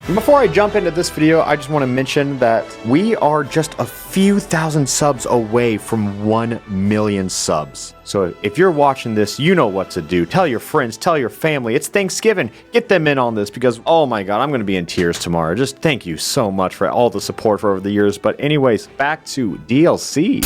And before I jump into this video, I just want to mention that we are just a few thousand subs away from 1 million subs. So if you're watching this, you know what to do. Tell your friends, tell your family. It's Thanksgiving. Get them in on this because, oh my God, I'm going to be in tears tomorrow. Just thank you so much for all the support for over the years. But anyways, back to DLC.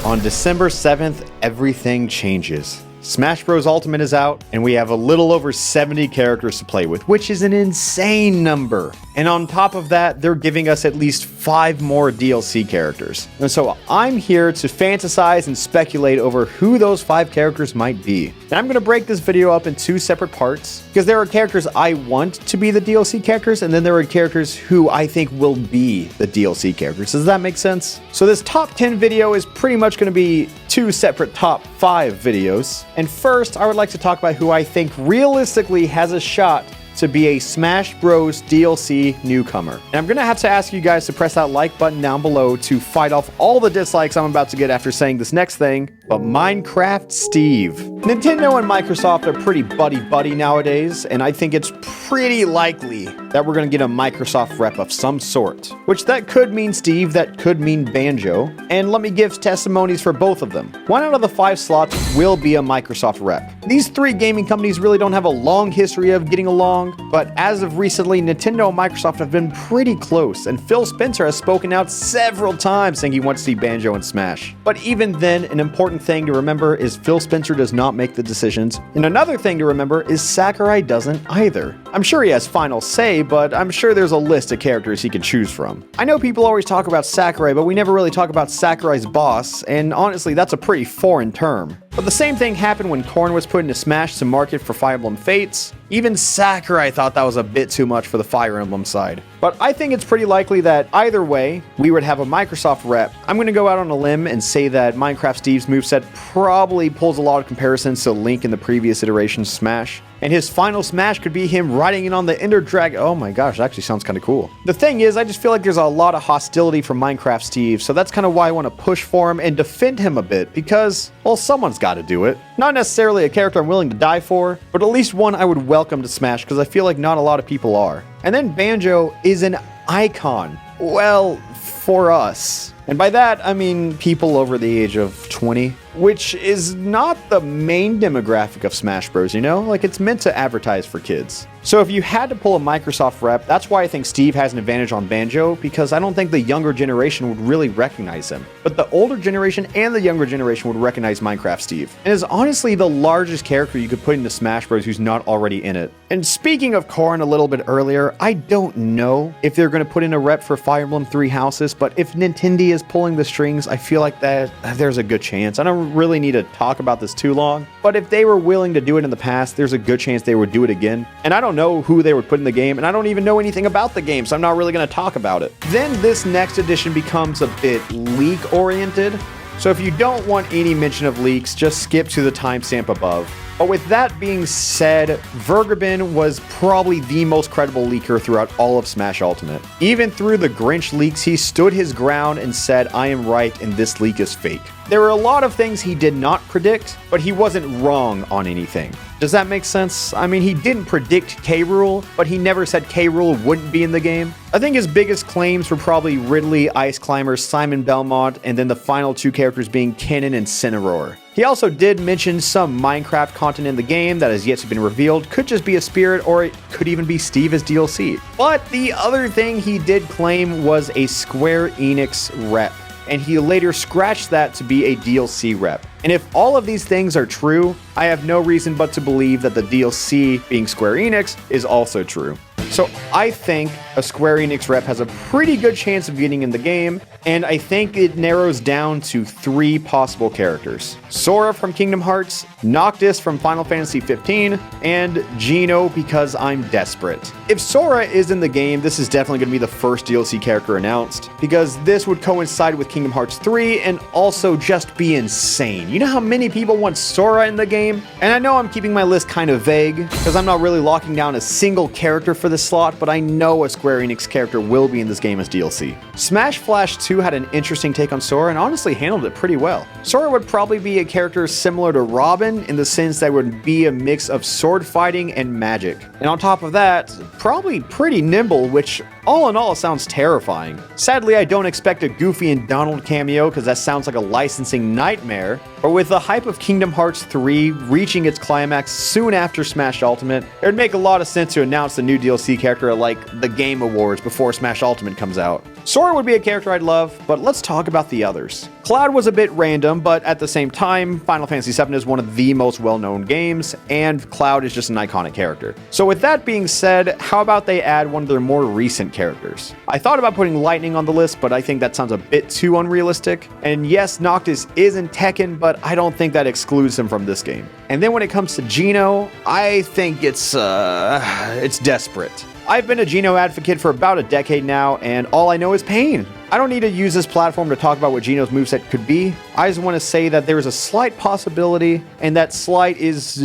On December 7th, everything changes. Smash Bros. Ultimate is out, and we have a little over 70 characters to play with, which is an insane number. And on top of that, they're giving us at least 5 more DLC characters. And so I'm here to fantasize and speculate over who those 5 characters might be. And I'm going to break this video up in 2 separate parts, because there are characters I want to be the DLC characters, and then there are characters who I think will be the DLC characters. Does that make sense? So this top 10 video is pretty much going to be 2 separate top 5 videos. And first, I would like to talk about who I think realistically has a shot to be a Smash Bros. DLC newcomer. And I'm gonna have to ask you guys to press that like button down below to fight off all the dislikes I'm about to get after saying this next thing, but Minecraft Steve. Nintendo and Microsoft are pretty buddy-buddy nowadays, and I think it's pretty likely that we're gonna get a Microsoft rep of some sort. Which that could mean Steve, that could mean Banjo, and let me give testimonies for both of them. 1 out of the 5 slots will be a Microsoft rep. These 3 gaming companies really don't have a long history of getting along, but as of recently, Nintendo and Microsoft have been pretty close, and Phil Spencer has spoken out several times saying he wants to see Banjo in Smash. But even then, an important thing to remember is Phil Spencer does not make the decisions, and another thing to remember is Sakurai doesn't either. I'm sure he has final say, but I'm sure there's a list of characters he can choose from. I know people always talk about Sakurai, but we never really talk about Sakurai's boss, and honestly, that's a pretty foreign term. But the same thing happened when Korn was put into Smash to market for Fire Emblem Fates. Even Sakurai thought that was a bit too much for the Fire Emblem side. But I think it's pretty likely that either way, we would have a Microsoft rep. I'm going to go out on a limb and say that Minecraft Steve's moveset probably pulls a lot of comparisons to Link in the previous iterations of Smash. And his final Smash could be him riding in on the Ender Dragon. Oh my gosh, that actually sounds kind of cool. The thing is, I just feel like there's a lot of hostility from Minecraft Steve, so that's kind of why I want to push for him and defend him a bit, because, well, someone's got to do it. Not necessarily a character I'm willing to die for, but at least one I would welcome to Smash, because I feel like not a lot of people are. And then Banjo is an icon. Well, for us. And by that, I mean people over the age of 20, which is not the main demographic of Smash Bros, you know? Like, it's meant to advertise for kids. So if you had to pull a Microsoft rep, that's why I think Steve has an advantage on Banjo, because I don't think the younger generation would really recognize him. But the older generation and the younger generation would recognize Minecraft Steve. And is honestly the largest character you could put into Smash Bros who's not already in it. And speaking of Korn a little bit earlier, I don't know if they're going to put in a rep for Fire Emblem 3 Houses, but if Nintendo is pulling the strings, I feel like that there's a good chance. I don't really need to talk about this too long, but if they were willing to do it in the past, there's a good chance they would do it again. And I don't know who they would put in the game, and I don't even know anything about the game, so I'm not really going to talk about it. Then this next edition becomes a bit leak-oriented, so if you don't want any mention of leaks, just skip to the timestamp above. But with that being said, Vergabin was probably the most credible leaker throughout all of Smash Ultimate. Even through the Grinch leaks, he stood his ground and said, "I am right and this leak is fake." There were a lot of things he did not predict, but he wasn't wrong on anything. Does that make sense? I mean, he didn't predict K-Rool, but he never said K-Rool wouldn't be in the game. I think his biggest claims were probably Ridley, Ice Climber, Simon Belmont, and then the final 2 characters being Kennen and Cinnaror. He also did mention some Minecraft content in the game that has yet to be revealed, could just be a spirit, or it could even be Steve as DLC. But the other thing he did claim was a Square Enix rep, and he later scratched that to be a DLC rep. And if all of these things are true, I have no reason but to believe that the DLC, being Square Enix, is also true. So I think a Square Enix rep has a pretty good chance of getting in the game, and I think it narrows down to 3 possible characters. Sora from Kingdom Hearts, Noctis from Final Fantasy 15, and Geno because I'm desperate. If Sora is in the game, this is definitely going to be the first DLC character announced, because this would coincide with Kingdom Hearts 3 and also just be insane. You know how many people want Sora in the game? And I know I'm keeping my list kind of vague, because I'm not really locking down a single character for this slot, but I know a Square Enix character will be in this game as DLC. Smash Flash 2 had an interesting take on Sora and honestly handled it pretty well. Sora would probably be a character similar to Robin in the sense that would be a mix of sword fighting and magic. And on top of that, probably pretty nimble, which all in all sounds terrifying. Sadly, I don't expect a Goofy and Donald cameo because that sounds like a licensing nightmare. But with the hype of Kingdom Hearts 3 reaching its climax soon after Smash Ultimate, it would make a lot of sense to announce the new DLC character at like the Game Awards before Smash Ultimate comes out. Sora would be a character I'd love, but let's talk about the others. Cloud was a bit random, but at the same time, Final Fantasy VII is one of the most well-known games, and Cloud is just an iconic character. So with that being said, how about they add one of their more recent characters? I thought about putting Lightning on the list, but I think that sounds a bit too unrealistic. And yes, Noctis is in Tekken, but I don't think that excludes him from this game. And then when it comes to Geno, I think it's desperate. I've been a Geno advocate for about a decade now, and all I know is pain. I don't need to use this platform to talk about what Geno's moveset could be. I just want to say that there is a slight possibility, and that slight is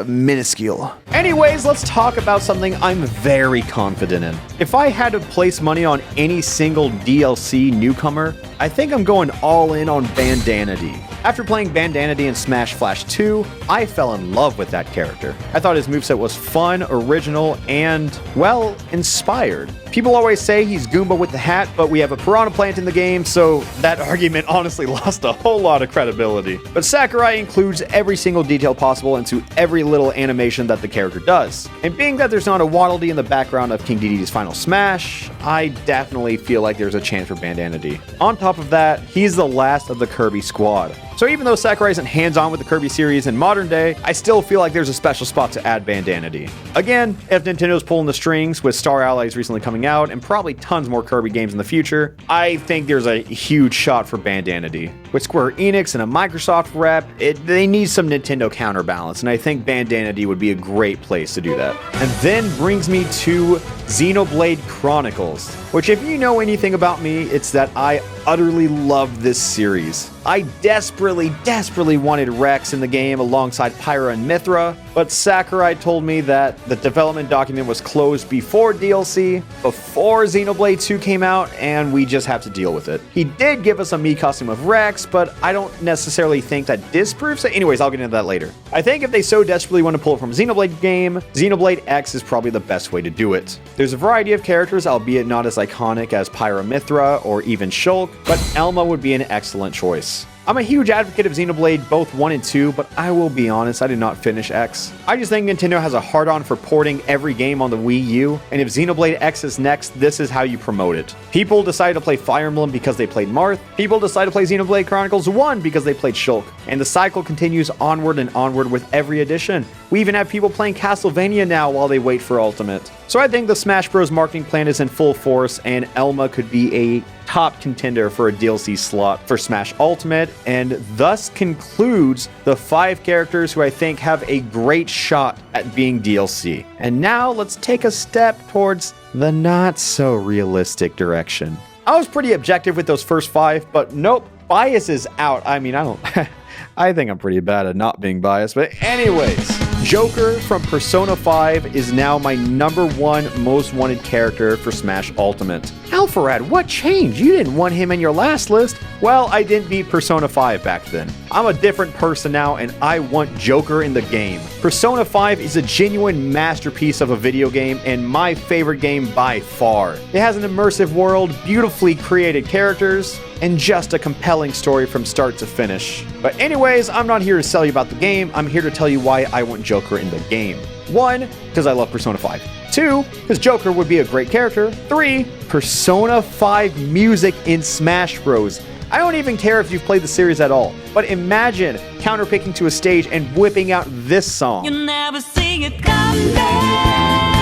minuscule. Anyways, let's talk about something I'm very confident in. If I had to place money on any single DLC newcomer, I think I'm going all in on Bandana Dee. After playing Bandana Dee in Smash Flash 2, I fell in love with that character. I thought his moveset was fun, original, and, well, inspired. People always say he's Goomba with the hat, but we have a piranha plant in the game, so that argument honestly lost a whole lot of credibility. But Sakurai includes every single detail possible into every little animation that the character does. And being that there's not a Waddle Dee in the background of King Dedede's final Smash, I definitely feel like there's a chance for Bandana Dee. On top of that, he's the last of the Kirby squad. So even though Sakurai isn't hands-on with the Kirby series in modern day, I still feel like there's a special spot to add Bandana Dee. Again, if Nintendo's pulling the strings with Star Allies recently coming out and probably tons more Kirby games in the future, I think there's a huge shot for Bandana Dee. With Square Enix and a Microsoft rep, they need some Nintendo counterbalance, and I think Bandana Dee would be a great place to do that. And then brings me to Xenoblade Chronicles, which if you know anything about me, it's that I utterly love this series. I desperately wanted Rex in the game alongside Pyra and Mithra, but Sakurai told me that the development document was closed before DLC, before Xenoblade 2 came out, and we just have to deal with it. He did give us a Mii costume of Rex, but I don't necessarily think that disproves it. Anyways, I'll get into that later. I think if they so desperately want to pull it from a Xenoblade game, Xenoblade X is probably the best way to do it. There's a variety of characters, albeit not as iconic as Pyra Mithra or even Shulk, but Elma would be an excellent choice. I'm a huge advocate of Xenoblade both 1 and 2, but I will be honest, I did not finish X. I just think Nintendo has a hard-on for porting every game on the Wii U, and if Xenoblade X is next, this is how you promote it. People decide to play Fire Emblem because they played Marth, people decide to play Xenoblade Chronicles 1 because they played Shulk, and the cycle continues onward and onward with every edition. We even have people playing Castlevania now while they wait for Ultimate. So I think the Smash Bros. Marketing plan is in full force, and Elma could be a top contender for a DLC slot for Smash Ultimate, and thus concludes the 5 characters who I think have a great shot at being DLC. And now let's take a step towards the not so realistic direction. I was pretty objective with those first 5, but nope, bias is out. I mean, I think I'm pretty bad at not being biased, but anyways. Joker from Persona 5 is now my #1 most wanted character for Smash Ultimate. Alpharad, what changed? You didn't want him in your last list. Well, I didn't beat Persona 5 back then. I'm a different person now, and I want Joker in the game. Persona 5 is a genuine masterpiece of a video game, and my favorite game by far. It has an immersive world, beautifully created characters, and just a compelling story from start to finish. But anyways, I'm not here to sell you about the game, I'm here to tell you why I want Joker in the game. 1, because I love Persona 5. 2, because Joker would be a great character. 3, Persona 5 music in Smash Bros. I don't even care if you've played the series at all, but imagine counterpicking to a stage and whipping out this song. You never see it come back.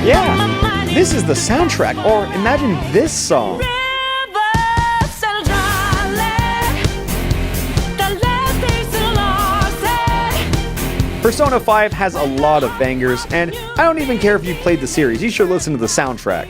Yeah, this is the soundtrack, or imagine this song. Persona 5 has a lot of bangers, and I don't even care if you've played the series, you should listen to the soundtrack.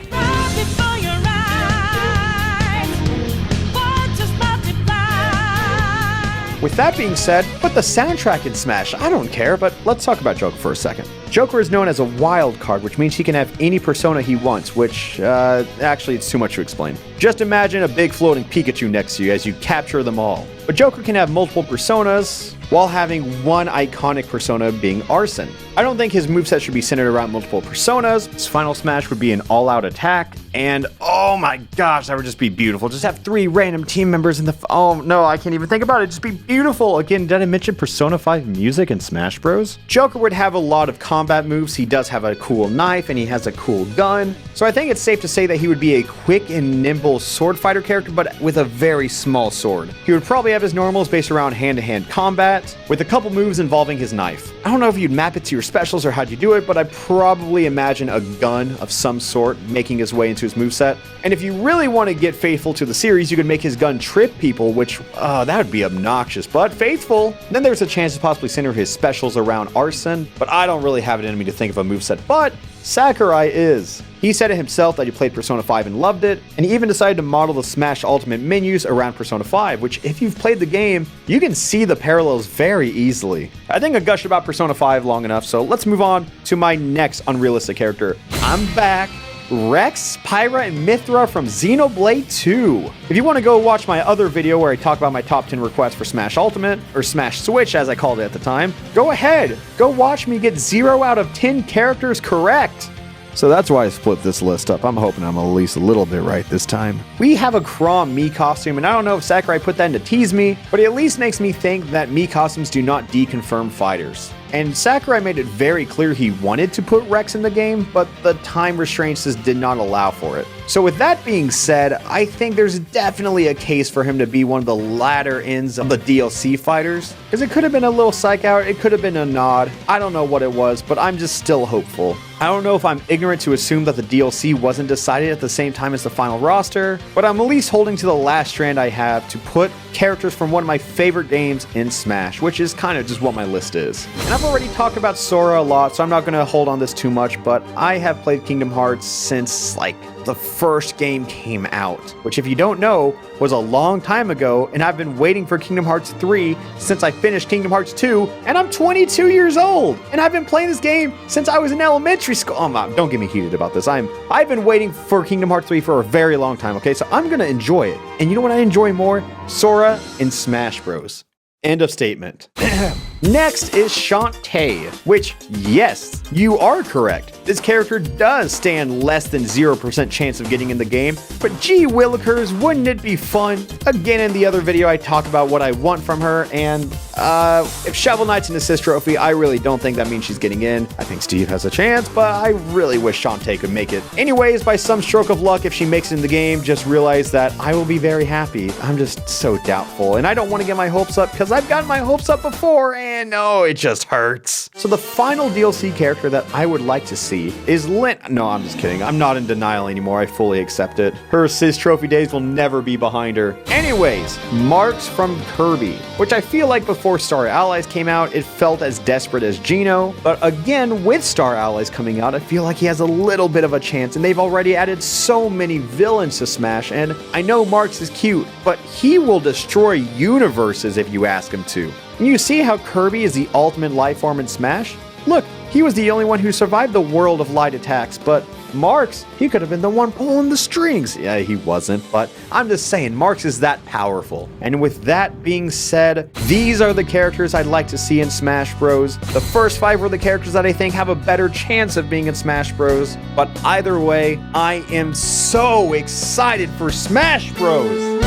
With that being said, put the soundtrack in Smash. I don't care, but let's talk about Joker for a second. Joker is known as a wild card, which means he can have any persona he wants, which, actually, it's too much to explain. Just imagine a big floating Pikachu next to you as you capture them all. But Joker can have multiple personas, while having one iconic persona being Arson. I don't think his moveset should be centered around multiple personas. His final smash would be an all-out attack, and oh my gosh, that would just be beautiful. Just have 3 random team members in the... oh no, I can't even think about it. Just be beautiful. Again, did I mention Persona 5 music in Smash Bros? Joker would have a lot of combat moves. He does have a cool knife, and he has a cool gun. So I think it's safe to say that he would be a quick and nimble sword fighter character, but with a very small sword. He would probably have his normals based around hand-to-hand combat, with a couple moves involving his knife. I don't know if you'd map it to your specials or how'd you do it, but I probably imagine a gun of some sort making his way into his moveset. And if you really want to get faithful to the series, you could make his gun trip people, which, that would be obnoxious, but faithful. Then there's a chance to possibly center his specials around Arson, but I don't really have it in me to think of a moveset, but Sakurai is. He said it himself that he played Persona 5 and loved it, and he even decided to model the Smash Ultimate menus around Persona 5, which if you've played the game, you can see the parallels very easily. I think I gushed about Persona 5 long enough, so let's move on to my next unrealistic character. I'm back. Rex, Pyra, and Mithra from Xenoblade 2. If you want to go watch my other video where I talk about my top 10 requests for Smash Ultimate, or Smash Switch as I called it at the time, go ahead. Go watch me get 0 out of 10 characters correct. So that's why I split this list up. I'm hoping I'm at least a little bit right this time. We have a Chrom Mii costume, and I don't know if Sakurai put that in to tease me, but it at least makes me think that Mii costumes do not deconfirm fighters. And Sakurai made it very clear he wanted to put Rex in the game, but the time restraints just did not allow for it. So with that being said, I think there's definitely a case for him to be one of the latter ends of the DLC fighters, because it could have been a little psych out, it could have been a nod, I don't know what it was, but I'm just still hopeful. I don't know if I'm ignorant to assume that the DLC wasn't decided at the same time as the final roster, but I'm at least holding to the last strand I have to put characters from one of my favorite games in Smash, which is kind of just what my list is. And I've already talked about Sora a lot, so I'm not going to hold on this too much, but I have played Kingdom Hearts since, like, the first game came out, which if you don't know, was a long time ago, and I've been waiting for Kingdom Hearts 3 since I finished Kingdom Hearts 2, and I'm 22 years old, and I've been playing this game since I was in elementary school. Don't get me heated about this. I've been waiting for Kingdom Hearts 3 for a very long time, okay? So I'm gonna enjoy it. And you know what I enjoy more? Sora in Smash Bros. End of statement. Next is Shantae, which, yes, you are correct. This character does stand less than 0% chance of getting in the game, but gee willikers, wouldn't it be fun? Again, in the other video, I talk about what I want from her, and if Shovel Knight's an assist trophy, I really don't think that means she's getting in. I think Steve has a chance, but I really wish Shantae could make it. Anyways, by some stroke of luck, if she makes it in the game, just realize that I will be very happy. I'm just so doubtful, and I don't want to get my hopes up because I've gotten my hopes up before, and no, it just hurts. So the final DLC character that I would like to see is Lyn. No, I'm just kidding. I'm not in denial anymore. I fully accept it. Her assist trophy days will never be behind her. Anyways, Marks from Kirby, which I feel like before Star Allies came out, it felt as desperate as Geno. But again, with Star Allies coming out, I feel like he has a little bit of a chance, and they've already added so many villains to Smash, and I know Marks is cute, but he will destroy universes if you ask him to. And you see how Kirby is the ultimate life form in Smash? Look, he was the only one who survived the world of light attacks, but Marks, he could have been the one pulling the strings. Yeah, he wasn't, but I'm just saying, Marks is that powerful. And with that being said, these are the characters I'd like to see in Smash Bros. The first 5 were the characters that I think have a better chance of being in Smash Bros. But either way, I am so excited for Smash Bros.